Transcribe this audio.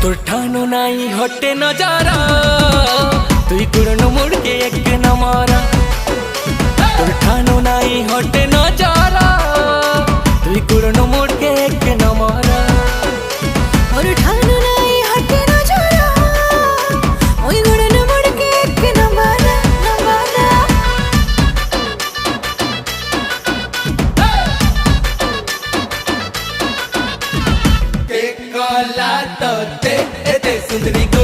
তোর ঠানো নাই হটে নজারা তুই কুড়নো মুড় के एक न मारा তোর ঠানো নাই হটে নজারা তুই কুড়নো মুড় के एक न मारा और ठानो नहीं हटे न जारा ओई गुड़न मुड़ के एक न मारा ते कला तो ते सुंदरी को